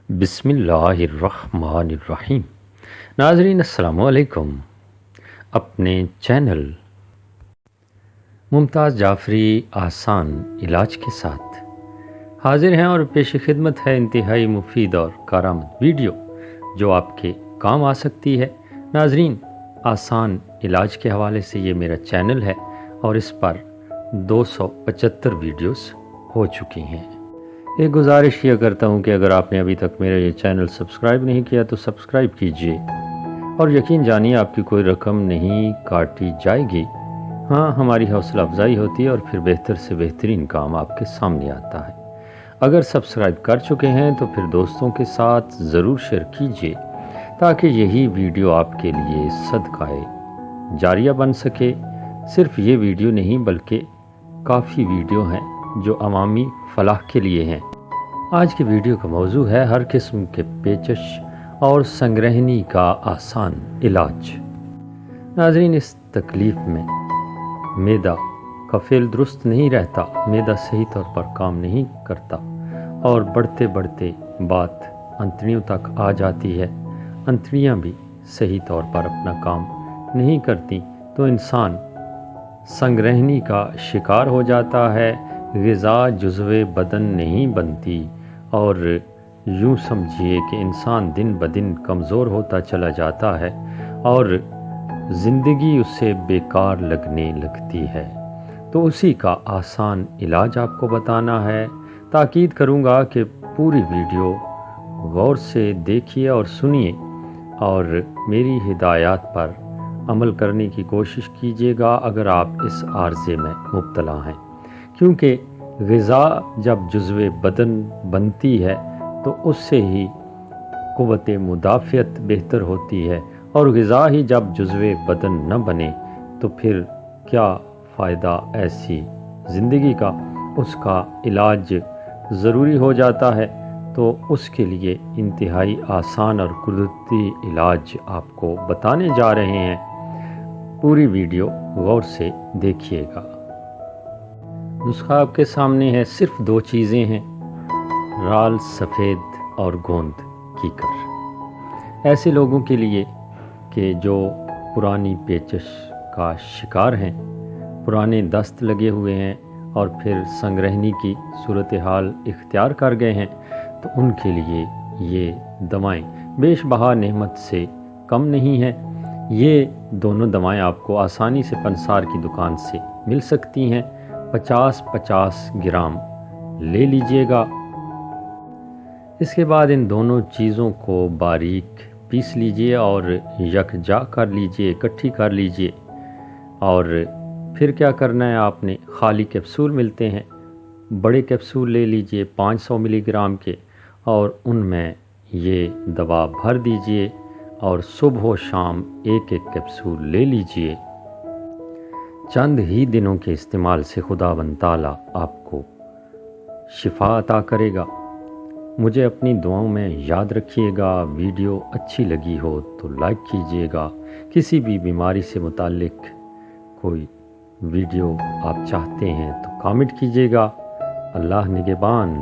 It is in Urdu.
بسم اللہ الرحمن الرحیم۔ ناظرین السلام علیکم۔ اپنے چینل ممتاز جعفری آسان علاج کے ساتھ حاضر ہیں اور پیش خدمت ہے انتہائی مفید اور کارآمد ویڈیو جو آپ کے کام آ سکتی ہے۔ ناظرین، آسان علاج کے حوالے سے یہ میرا چینل ہے اور اس پر 275 ویڈیوز ہو چکی ہیں۔ ایک گزارش کیا کرتا ہوں کہ اگر آپ نے ابھی تک میرا یہ چینل سبسکرائب نہیں کیا تو سبسکرائب کیجئے اور یقین جانیے آپ کی کوئی رقم نہیں کاٹی جائے گی۔ ہاں، ہماری حوصلہ افزائی ہوتی ہے اور پھر بہتر سے بہترین کام آپ کے سامنے آتا ہے۔ اگر سبسکرائب کر چکے ہیں تو پھر دوستوں کے ساتھ ضرور شیئر کیجئے تاکہ یہی ویڈیو آپ کے لیے صدقہ جاریہ بن سکے۔ صرف یہ ویڈیو نہیں بلکہ کافی ویڈیو ہیں جو عوامی فلاح کے لیے ہیں۔ آج کی ویڈیو کا موضوع ہے ہر قسم کے پیچش اور سنگرہنی کا آسان علاج۔ ناظرین، اس تکلیف میں معدہ کا فعل درست نہیں رہتا، معدہ صحیح طور پر کام نہیں کرتا اور بڑھتے بڑھتے بات انتڑیوں تک آ جاتی ہے، انتڑیاں بھی صحیح طور پر اپنا کام نہیں کرتی تو انسان سنگرہنی کا شکار ہو جاتا ہے، غذا جزو بدن نہیں بنتی اور یوں سمجھیے کہ انسان دن بدن کمزور ہوتا چلا جاتا ہے اور زندگی اسے بیکار لگنے لگتی ہے۔ تو اسی کا آسان علاج آپ کو بتانا ہے۔ تاکید کروں گا کہ پوری ویڈیو غور سے دیکھیے اور سنیے اور میری ہدایات پر عمل کرنے کی کوشش کیجیے گا اگر آپ اس عارضے میں مبتلا ہیں، کیونکہ غذا جب جزو بدن بنتی ہے تو اس سے ہی قوت مدافعت بہتر ہوتی ہے، اور غذا ہی جب جزو بدن نہ بنے تو پھر کیا فائدہ ایسی زندگی کا۔ اس کا علاج ضروری ہو جاتا ہے، تو اس کے لیے انتہائی آسان اور قدرتی علاج آپ کو بتانے جا رہے ہیں۔ پوری ویڈیو غور سے دیکھیے گا۔ نسخہ آپ کے سامنے ہے، صرف 2 چیزیں ہیں، رال سفید اور گوند کیکر۔ ایسے لوگوں کے لیے کہ جو پرانی پیچش کا شکار ہیں، پرانے دست لگے ہوئے ہیں اور پھر سنگرہنی کی صورتحال اختیار کر گئے ہیں، تو ان کے لیے یہ دوائیں بیش بہا نعمت سے کم نہیں ہیں۔ یہ دونوں دوائیں آپ کو آسانی سے پنسار کی دکان سے مل سکتی ہیں۔ 50-50 گرام لے لیجئے گا۔ اس کے بعد ان دونوں چیزوں کو باریک پیس لیجئے اور یکجا کر لیجئے، اکٹھی کر لیجئے۔ اور پھر کیا کرنا ہے، آپ نے خالی کیپسول ملتے ہیں، بڑے کیپسول لے لیجئے 500 ملی گرام کے، اور ان میں یہ دوا بھر دیجئے اور صبح و شام ایک کیپسول لے لیجئے۔ چند ہی دنوں کے استعمال سے خداوند تعالیٰ آپ کو شفا عطا کرے گا۔ مجھے اپنی دعاؤں میں یاد رکھیے گا۔ ویڈیو اچھی لگی ہو تو لائک کیجیے گا۔ کسی بھی بیماری سے متعلق کوئی ویڈیو آپ چاہتے ہیں تو کامنٹ کیجیے گا۔ اللہ نگہبان۔